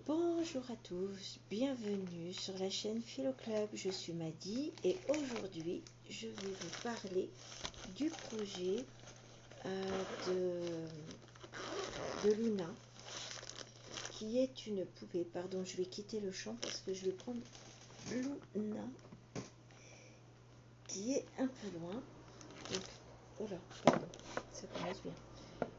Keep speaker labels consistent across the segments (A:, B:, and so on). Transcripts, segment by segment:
A: Bonjour à tous, bienvenue sur la chaîne Philo Club, je suis Madi et aujourd'hui je vais vous parler du projet de Luna qui est une poupée. Pardon, je vais quitter le champ parce que je vais prendre Luna qui est un peu loin. Donc, oh là, pardon, ça commence bien.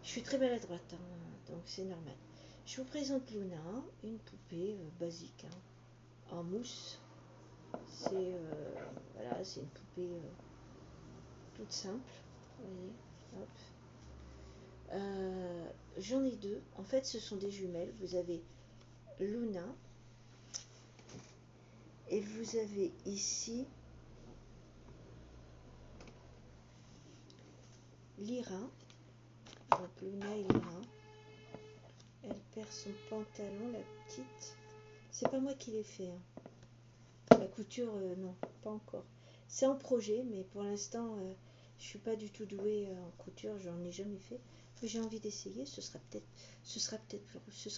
A: Je suis très maladroite, donc c'est normal. Je vous présente Luna, une poupée basique, en mousse. C'est voilà, c'est une poupée toute simple. Vous voyez, hop. J'en ai deux. En fait, ce sont des jumelles. Vous avez Luna et vous avez ici Lyra. Donc Luna et Lyra. Elle perd son pantalon, la petite. C'est pas moi qui l'ai fait. La couture, non, pas encore. C'est en projet, mais pour l'instant, je suis pas du tout douée en couture. J'en ai jamais fait. Mais j'ai envie d'essayer. Ce sera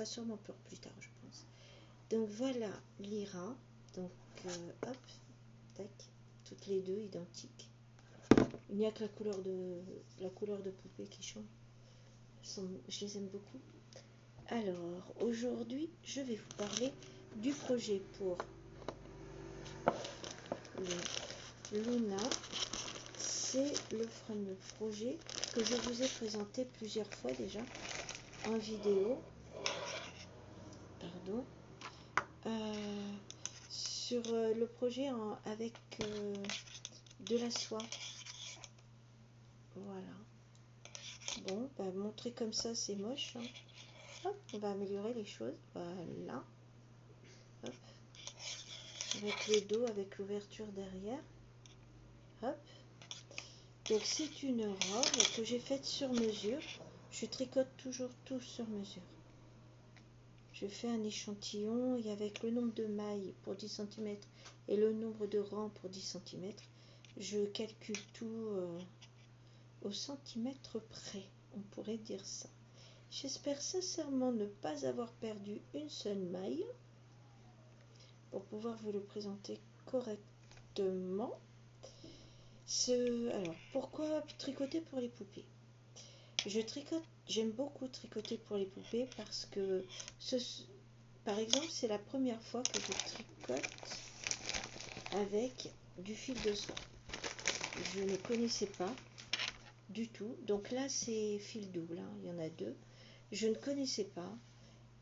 A: sûrement pour plus tard, je pense. Donc voilà Lyra. Donc hop, tac, toutes les deux identiques. Il n'y a que la couleur de poupée qui change. Je les aime beaucoup. Alors aujourd'hui, je vais vous parler du projet pour Luna. C'est le fameux projet que je vous ai présenté plusieurs fois déjà en vidéo. Pardon. Sur le projet avec de la soie. Voilà. Bon, bah, montrer comme ça, c'est moche. Hop, on va améliorer les choses. Voilà. Hop. Avec le dos, avec l'ouverture derrière. Hop. Donc c'est une robe que j'ai faite sur mesure. Je tricote toujours tout sur mesure. Je fais un échantillon et avec le nombre de mailles pour 10 cm et le nombre de rangs pour 10 cm, je calcule tout au centimètre près, on pourrait dire ça. J'espère sincèrement ne pas avoir perdu une seule maille pour pouvoir vous le présenter correctement. Alors, pourquoi tricoter pour les poupées? J'aime beaucoup tricoter pour les poupées parce que, par exemple, c'est la première fois que je tricote avec du fil de soie. Je ne connaissais pas du tout. Donc là, c'est fil double, il y en a deux. Je ne connaissais pas.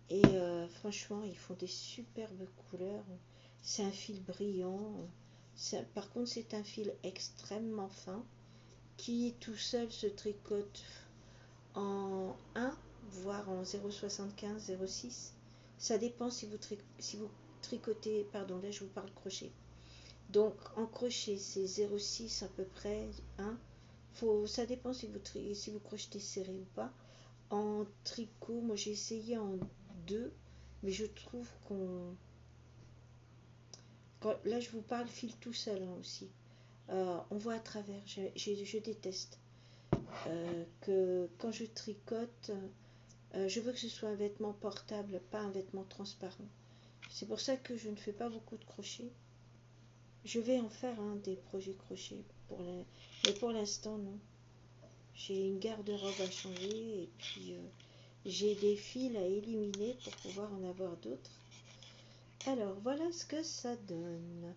A: Et franchement, ils font des superbes couleurs. C'est un fil brillant. Par contre, c'est un fil extrêmement fin qui tout seul se tricote en 1, voire en 0,75, 0,6. Ça dépend si vous tricotez, pardon, là je vous parle crochet. Donc en crochet, c'est 0,6 à peu près, 1. Ça dépend si vous crochetez serré ou pas. En tricot, moi j'ai essayé en 2, mais je trouve là je vous parle fil tout seul aussi. On voit à travers, je déteste. Que quand je tricote, je veux que ce soit un vêtement portable, pas un vêtement transparent. C'est pour ça que je ne fais pas beaucoup de crochet. Je vais en faire des projets crochet, mais pour l'instant non. J'ai une garde-robe à changer et puis j'ai des fils à éliminer pour pouvoir en avoir d'autres. Alors voilà ce que ça donne.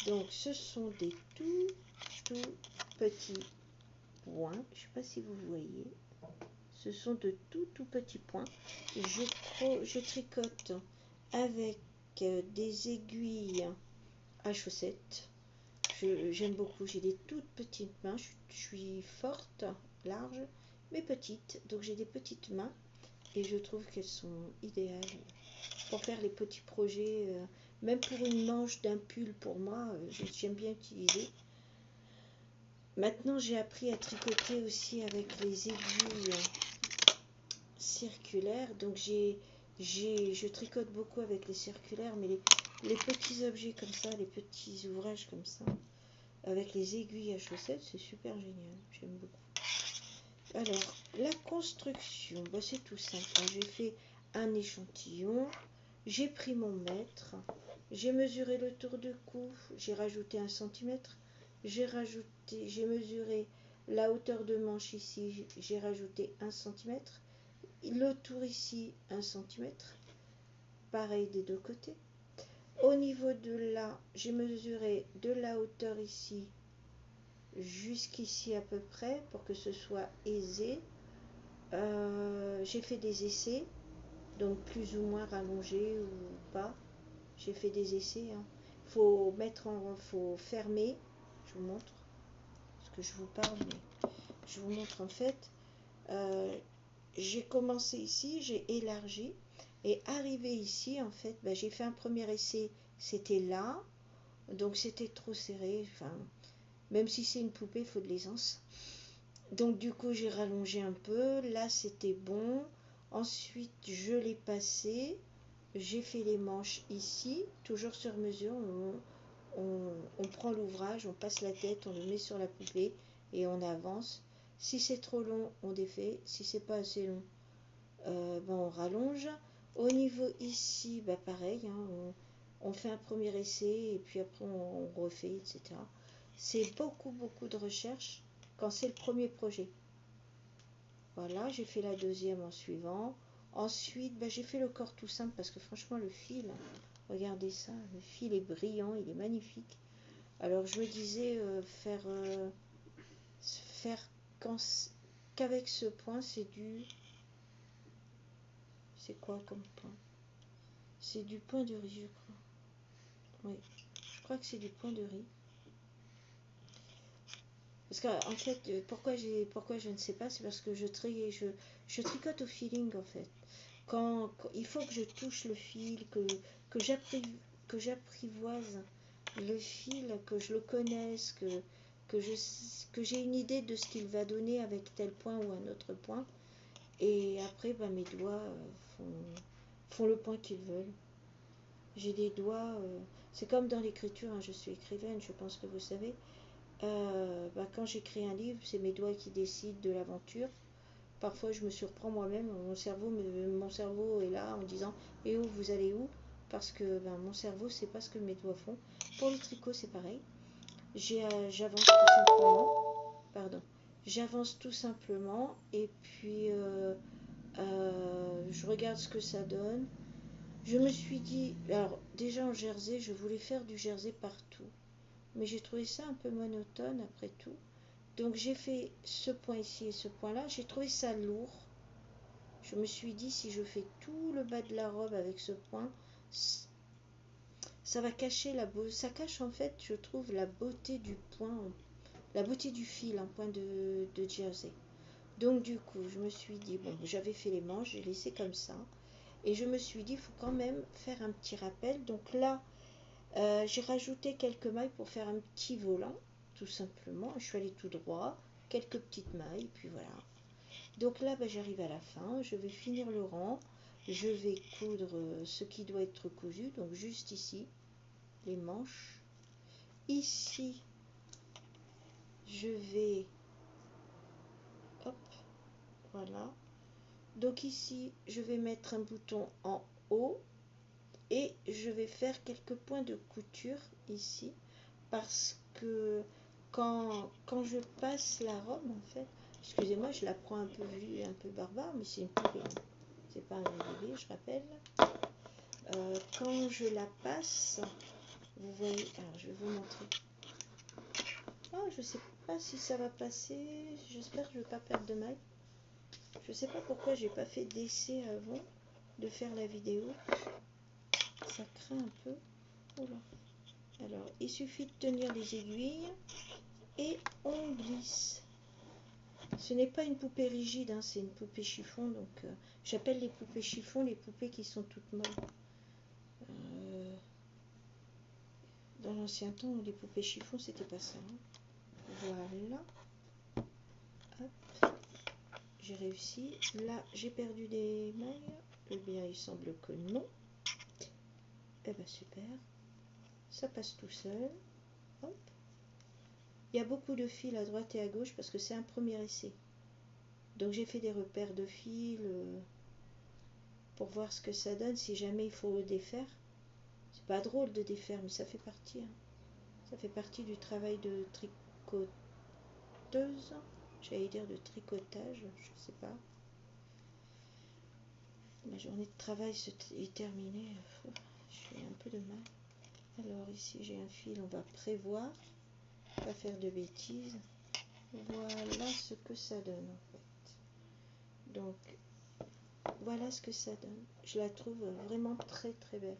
A: Donc ce sont des tout petits points. Je ne sais pas si vous voyez. Ce sont de tout petits points. Je tricote avec des aiguilles à chaussettes. J'aime beaucoup. J'ai des toutes petites mains. Je suis forte, large, mais petite. Donc j'ai des petites mains et je trouve qu'elles sont idéales pour faire les petits projets. Même pour une manche d'un pull, pour moi, j'aime bien utiliser. Maintenant, j'ai appris à tricoter aussi avec les aiguilles circulaires. Donc, je tricote beaucoup avec les circulaires, mais les petits objets comme ça, les petits ouvrages comme ça, avec les aiguilles à chaussettes, c'est super génial. J'aime beaucoup. Alors, la construction, c'est tout simple. J'ai fait un échantillon. J'ai pris mon mètre, j'ai mesuré le tour de cou, j'ai rajouté 1 cm, j'ai mesuré la hauteur de manche ici, j'ai rajouté 1 cm, le tour ici 1 cm, pareil des deux côtés. Au niveau de là, j'ai mesuré de la hauteur ici jusqu'ici à peu près pour que ce soit aisé. J'ai fait des essais, donc plus ou moins rallongé ou pas. J'ai fait des essais. Hein. Faut fermer. Je vous montre parce que je vous parle, mais je vous montre en fait. J'ai commencé ici, j'ai élargi et arrivé ici en fait, j'ai fait un premier essai. C'était là, donc c'était trop serré. Enfin, même si c'est une poupée, il faut de l'aisance. Donc du coup j'ai rallongé un peu, là c'était bon, ensuite je l'ai passé, j'ai fait les manches ici, toujours sur mesure, on prend l'ouvrage, on passe la tête, on le met sur la poupée et on avance. Si c'est trop long, on défait, si c'est pas assez long, on rallonge. Au niveau ici, pareil, hein, on fait un premier essai et puis après on refait, etc. C'est beaucoup de recherche quand c'est le premier projet. Voilà, j'ai fait la deuxième en suivant. Ensuite, j'ai fait le corps tout simple parce que franchement, le fil, regardez ça, le fil est brillant, il est magnifique. Alors, je me disais faire qu'avec ce point, c'est c'est quoi comme point? C'est du point de riz, je crois. Oui, je crois que c'est du point de riz. Parce qu'en fait, pourquoi je ne sais pas, c'est parce que je tricote au feeling en fait. Quand il faut que je touche le fil, que j'apprivoise le fil, que je le connaisse, que j'ai une idée de ce qu'il va donner avec tel point ou un autre point. Et après, mes doigts font le point qu'ils veulent. J'ai des doigts, c'est comme dans l'écriture, hein, je suis écrivaine, je pense que vous savez. Quand j'écris un livre, c'est mes doigts qui décident de l'aventure. Parfois, je me surprends moi-même. Mon cerveau est là en disant "Et où vous allez où?" Parce que mon cerveau, c'est pas ce que mes doigts font. Pour le tricot, c'est pareil. J'avance tout simplement. Pardon. J'avance tout simplement et puis je regarde ce que ça donne. Je me suis dit, alors déjà en jersey, je voulais faire du jersey partout, mais j'ai trouvé ça un peu monotone après tout. Donc j'ai fait ce point ici et ce point là, j'ai trouvé ça lourd. Je me suis dit si je fais tout le bas de la robe avec ce point, ça va cacher ça cache en fait, je trouve, la beauté du point, la beauté du fil en point de jersey. Donc du coup, je me suis dit, bon, j'avais fait les manches, j'ai laissé comme ça. Et je me suis dit, il faut quand même faire un petit rappel. Donc là, j'ai rajouté quelques mailles pour faire un petit volant, tout simplement. Je suis allée tout droit, quelques petites mailles, puis voilà. Donc là, j'arrive à la fin, je vais finir le rang. Je vais coudre ce qui doit être cousu, donc juste ici, les manches. Ici, je vais... Hop, voilà. Donc ici, je vais mettre un bouton en haut et je vais faire quelques points de couture ici parce que quand je passe la robe, en fait, excusez-moi, je la prends un peu vue, un peu barbare, mais c'est une poupée, hein. C'est pas un bébé, je rappelle. Quand je la passe, vous voyez, alors je vais vous montrer. Oh, je sais pas si ça va passer, j'espère que je ne vais pas perdre de maille. Je sais pas pourquoi j'ai pas fait d'essai avant de faire la vidéo. Ça craint un peu. Oula. Alors, il suffit de tenir les aiguilles et on glisse. Ce n'est pas une poupée rigide, hein, c'est une poupée chiffon. Donc, j'appelle les poupées chiffon les poupées qui sont toutes molles. Dans l'ancien temps, les poupées chiffon, c'était pas ça. Hein. Voilà. Hop. J'ai réussi. Là, j'ai perdu des mailles. Eh bien, il semble que non. Eh bien, super. Ça passe tout seul. Hop. Il y a beaucoup de fils à droite et à gauche parce que c'est un premier essai. Donc j'ai fait des repères de fils. pour voir ce que ça donne si jamais il faut défaire. C'est pas drôle de défaire, mais ça fait partie. Hein. Ça fait partie du travail de tricoteuse. J'allais dire de tricotage, je sais pas. Ma journée de travail est terminée. J'ai un peu de mal. Alors ici j'ai un fil, on va prévoir, pas faire de bêtises. Voilà ce que ça donne en fait. Donc voilà ce que ça donne. Je la trouve vraiment très très belle.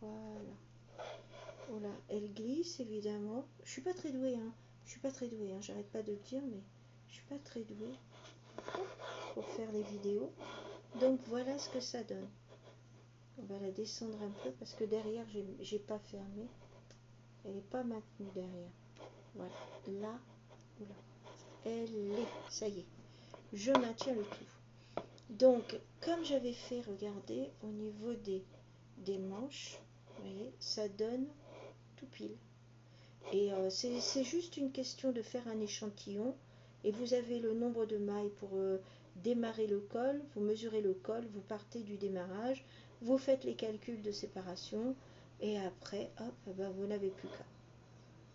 A: Voilà. Voilà. Elle glisse évidemment. Je suis pas très douée, hein. Je suis pas très douée, hein. J'arrête pas de le dire, mais je suis pas très douée pour faire les vidéos. Donc voilà ce que ça donne. On va la descendre un peu parce que derrière j'ai pas fermé. Elle n'est pas maintenue derrière. Voilà. Là, là. Elle est. Ça y est. Je maintiens le tout. Donc, comme j'avais fait, regardez, au niveau des manches, vous voyez, ça donne tout pile. Et c'est juste une question de faire un échantillon. Et vous avez le nombre de mailles pour démarrer le col. Vous mesurez le col, vous partez du démarrage, vous faites les calculs de séparation. Et après, hop, ben, vous n'avez plus qu'à.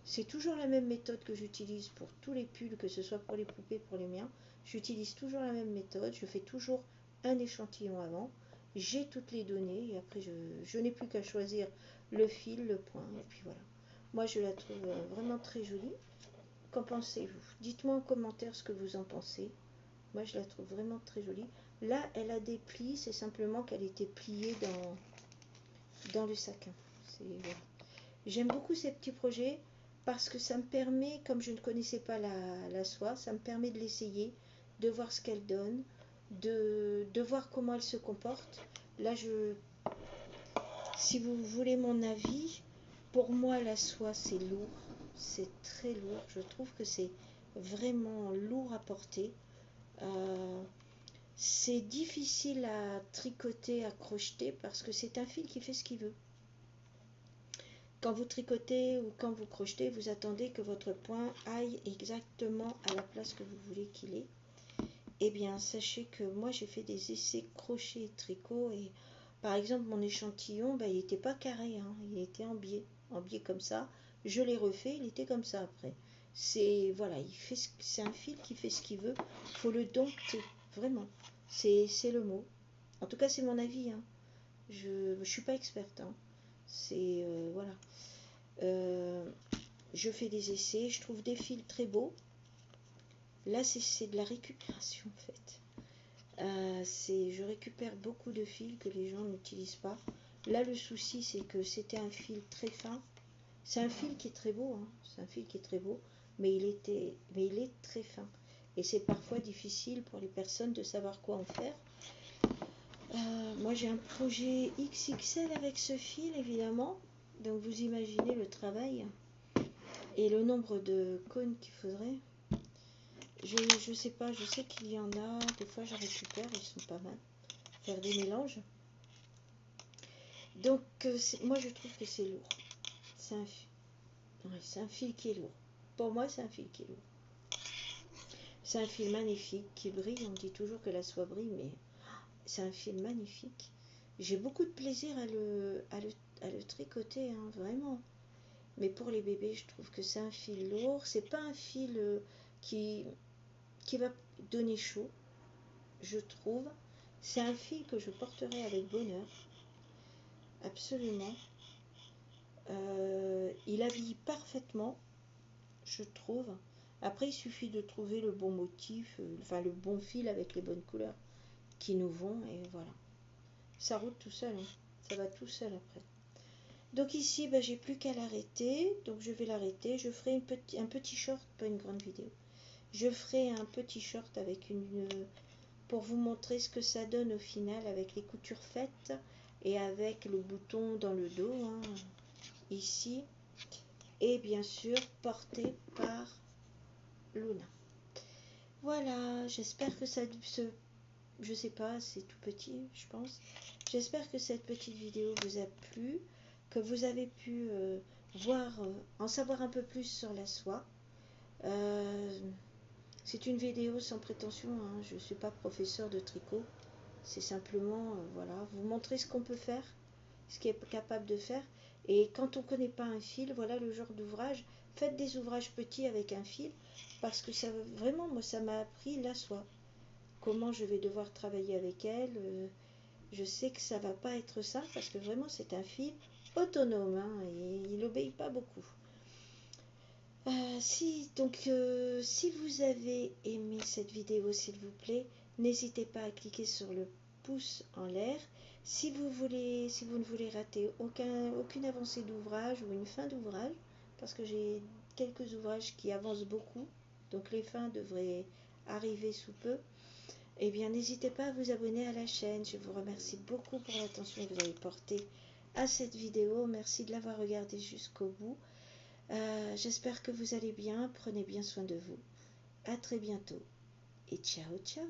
A: C'est toujours la même méthode que j'utilise pour tous les pulls, que ce soit pour les poupées, pour les miens. J'utilise toujours la même méthode. Je fais toujours un échantillon avant. J'ai toutes les données et après je n'ai plus qu'à choisir le fil, le point et puis voilà. Moi je la trouve vraiment très jolie. Qu'en pensez-vous? Dites-moi en commentaire ce que vous en pensez. Moi je la trouve vraiment très jolie. Là elle a des plis, c'est simplement qu'elle était pliée dans le satin. Voilà. J'aime beaucoup ces petits projets parce que ça me permet, comme je ne connaissais pas la soie, ça me permet de l'essayer, de voir ce qu'elle donne, de voir comment elle se comporte. Là, si vous voulez mon avis, pour moi, la soie, c'est lourd. C'est très lourd. Je trouve que c'est vraiment lourd à porter. C'est difficile à tricoter, à crocheter, parce que c'est un fil qui fait ce qu'il veut. Quand vous tricotez ou quand vous crochetez, vous attendez que votre point aille exactement à la place que vous voulez qu'il ait. Eh bien, sachez que moi, j'ai fait des essais crochet et tricot. Et par exemple, mon échantillon, ben, il n'était pas carré, hein, il était en biais comme ça. Je l'ai refait, il était comme ça après. C'est voilà, c'est un fil qui fait ce qu'il veut. Il faut le dompter, vraiment. C'est le mot. En tout cas, c'est mon avis. Hein. Je ne suis pas experte. Hein. C'est voilà. Je fais des essais, je trouve des fils très beaux. Là, c'est de la récupération en fait. Je récupère beaucoup de fils que les gens n'utilisent pas. Là, le souci, c'est que c'était un fil très fin. C'est un fil qui est très beau, hein. C'est un fil qui est très beau, mais il est très fin. Et c'est parfois difficile pour les personnes de savoir quoi en faire. Moi, j'ai un projet XXL avec ce fil, évidemment. Donc, vous imaginez le travail et le nombre de cônes qu'il faudrait. Je sais pas, je sais qu'il y en a, des fois j'en récupère, ils sont pas mal. Faire des mélanges. Donc, moi je trouve que c'est lourd. C'est un fil qui est lourd. Pour moi, c'est un fil qui est lourd. C'est un fil magnifique qui brille. On dit toujours que la soie brille, mais c'est un fil magnifique. J'ai beaucoup de plaisir à le tricoter, hein, vraiment. Mais pour les bébés, je trouve que c'est un fil lourd. C'est pas un fil qui va donner chaud, je trouve. C'est un fil que je porterai avec bonheur. Absolument. Il habille parfaitement, je trouve. Après, il suffit de trouver le bon motif, enfin le bon fil avec les bonnes couleurs qui nous vont. Et voilà. Ça roule tout seul. Hein. Ça va tout seul après. Donc ici, ben, j'ai plus qu'à l'arrêter. Donc je vais l'arrêter. Je ferai un petit short, pas une grande vidéo. Je ferai un petit short avec pour vous montrer ce que ça donne au final avec les coutures faites et avec le bouton dans le dos, hein, ici. Et bien sûr, porté par Luna. Voilà, j'espère que je sais pas, c'est tout petit, je pense. J'espère que cette petite vidéo vous a plu, que vous avez pu en savoir un peu plus sur la soie. C'est une vidéo sans prétention, hein. Je ne suis pas professeur de tricot. C'est simplement, voilà, vous montrer ce qu'on peut faire, ce qui est capable de faire. Et quand on ne connaît pas un fil, voilà le genre d'ouvrage. Faites des ouvrages petits avec un fil, parce que ça, vraiment, moi, ça m'a appris la soie. Comment je vais devoir travailler avec elle. Je sais que ça va pas être ça, parce que vraiment, c'est un fil autonome, hein, et il n'obéit pas beaucoup. Si vous avez aimé cette vidéo, s'il vous plaît, n'hésitez pas à cliquer sur le pouce en l'air. Si vous ne voulez rater aucune avancée d'ouvrage ou une fin d'ouvrage, parce que j'ai quelques ouvrages qui avancent beaucoup, donc les fins devraient arriver sous peu, eh bien n'hésitez pas à vous abonner à la chaîne. Je vous remercie beaucoup pour l'attention que vous avez portée à cette vidéo. Merci de l'avoir regardée jusqu'au bout. J'espère que vous allez bien, prenez bien soin de vous. À très bientôt et ciao ciao.